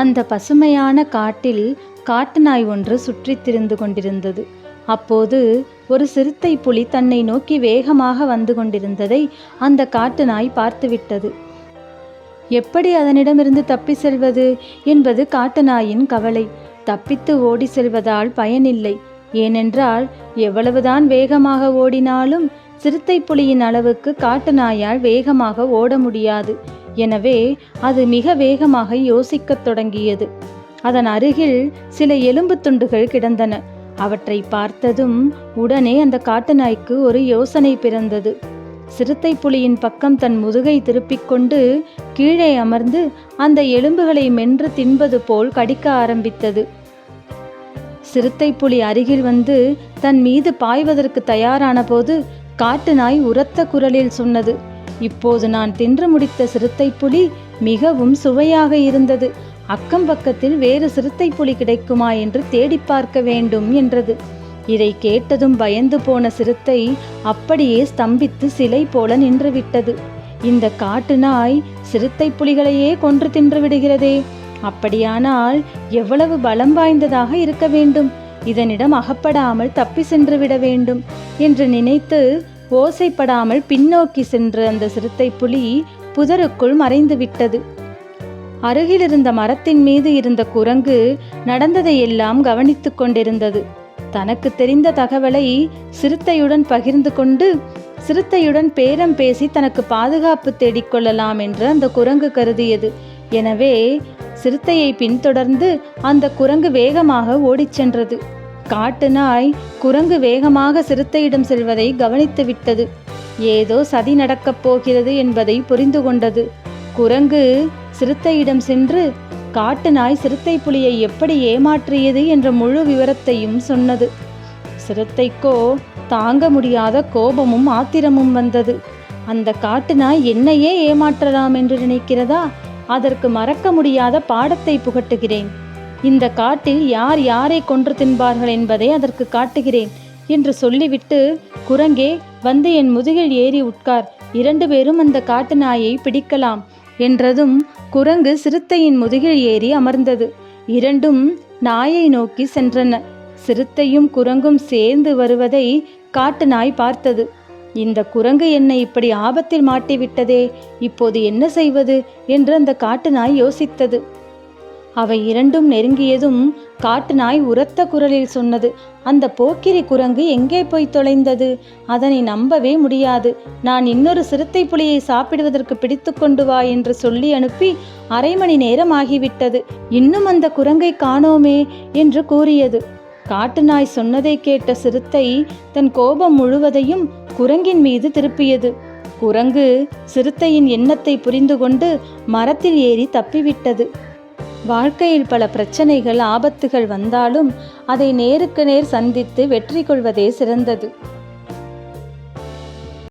அந்த பசுமையான காட்டில் காட்டு நாய் ஒன்று சுற்றித் திரிந்து கொண்டிருந்தது. அப்போது ஒரு சிறுத்தை புலி தன்னை நோக்கி வேகமாக வந்து கொண்டிருந்ததை அந்த காட்டு நாய் பார்த்துவிட்டது. எப்படி அதனிடமிருந்து தப்பி செல்வது என்பது காட்டு நாயின் கவலை. தப்பித்து ஓடி செல்வதால் பயனில்லை. ஏனென்றால் எவ்வளவுதான் வேகமாக ஓடினாலும் சிறுத்தை புலியின் அளவுக்கு காட்டு நாயால் வேகமாக ஓட முடியாது. எனவே அது மிக வேகமாக யோசிக்கத் தொடங்கியது. அதன் அருகில் சில எலும்பு துண்டுகள் கிடந்தன. அவற்றை பார்த்ததும் உடனே அந்த காட்டு நாய்க்கு ஒரு யோசனை பிறந்தது. சிறுத்தை புலியின் பக்கம் தன் முதுகை திருப்பிக் கொண்டு கீழே அமர்ந்து அந்த எலும்புகளை மென்று தின்பது போல் கடிக்க ஆரம்பித்தது. சிறுத்தை புலி அருகில் வந்து தன் மீது பாய்வதற்கு தயாரான போது காட்டு நாய் உரத்த குரலில் சொன்னது, இப்போது நான் தின்று முடித்த சிறுத்தை புலி மிகவும் சுவையாக இருந்தது. அக்கம் பக்கத்தில் வேறு சிறுத்தை புலி கிடைக்குமா என்று தேடி பார்க்க வேண்டும் என்றது. இதை கேட்டதும் பயந்து போன சிறுத்தை அப்படியே ஸ்தம்பித்து சிலை போல நின்றுவிட்டது. இந்த காட்டு நாய் சிறுத்தை புலிகளையே கொன்று தின்று விடுகிறதே, அப்படியானால் எவ்வளவு பலம் வாய்ந்ததாக இருக்க வேண்டும், இதனிடம் அகப்படாமல் தப்பி சென்று விட வேண்டும் என்று நினைத்து ஓசைப்படாமல் பின்னோக்கி சென்ற அந்த சிறுத்தை புலி புதருக்குள் மறைந்து விட்டது. அருகில் இருந்த மரத்தின் மீது இருந்த குரங்கு நடந்ததையெல்லாம் கவனித்து கொண்டிருந்தது. தனக்கு தெரிந்த தகவலை சிறுத்தையுடன் பகிர்ந்து கொண்டு சிறுத்தையுடன் பேரம் பேசி தனக்கு பாதுகாப்பு தேடிக்கொள்ளலாம் என்று அந்த குரங்கு கருதியது. எனவே சிறுத்தையை பின்தொடர்ந்து அந்த குரங்கு வேகமாக ஓடிச் சென்றது. காட்டு நாய் குரங்கு வேகமாக சிறுத்தையிடம் செல்வதை கவனித்து விட்டது. ஏதோ சதி நடக்கப் போகிறது என்பதை புரிந்து கொண்டது. குரங்கு சிறுத்தையிடம் சென்று காட்டு நாய் சிறுத்தை புலியை எப்படி ஏமாற்றியது என்ற முழு விவரத்தையும் சொன்னது. சிறுத்தைக்கோ தாங்க முடியாத கோபமும் ஆத்திரமும் வந்தது. அந்த காட்டு நாய் என்னையே ஏமாற்றலாம் என்று நினைக்கிறதா? அதற்கு மறக்க முடியாத பாடத்தை புகட்டுகிறேன். இந்த காட்டில் யார் யாரை கொன்று தின்பார்கள் என்பதை அதற்கு காட்டுகிறேன் என்று சொல்லிவிட்டு, குரங்கே வந்து என் முதுகில் ஏறி உட்கார், 2 பேரும் அந்த காட்டு நாயை பிடிக்கலாம் என்றதும் குரங்கு சிறுத்தையின் முதுகில் ஏறி அமர்ந்தது. இரண்டும் நாயை நோக்கி சென்றன. சிறுத்தையும் குரங்கும் சேர்ந்து வருவதை காட்டு நாய் பார்த்தது. இந்த குரங்கு என்னை இப்படி ஆபத்தில் மாட்டிவிட்டதே, இப்போது என்ன செய்வது என்று அந்த காட்டு நாய் யோசித்தது. அவை இரண்டும் நெருங்கியதும் காட்டு நாய் உரத்த குரலில் சொன்னது, அந்த போக்கிரி குரங்கு எங்கே போய் தொலைந்தது? அதனை நம்பவே முடியாது. நான் இன்னொரு சிறுத்தை புலியை சாப்பிடுவதற்கு பிடித்து கொண்டு வா என்று சொல்லி அனுப்பி 1/2 மணி நேரம் ஆகிவிட்டது. இன்னும் அந்த குரங்கை காணோமே என்று கூறியது. காட்டு நாய் சொன்னதை கேட்ட சிறுத்தை தன் கோபம் முழுவதையும் குரங்கின் மீது திருப்பியது. குரங்கு சிறுத்தையின் எண்ணத்தை புரிந்து கொண்டு மரத்தில் ஏறி தப்பிவிட்டது. வாழ்க்கையில் பல பிரச்சனைகள் ஆபத்துகள் வந்தாலும் அதை நேருக்கு நேர் சந்தித்து வெற்றி கொள்வதே சிறந்தது.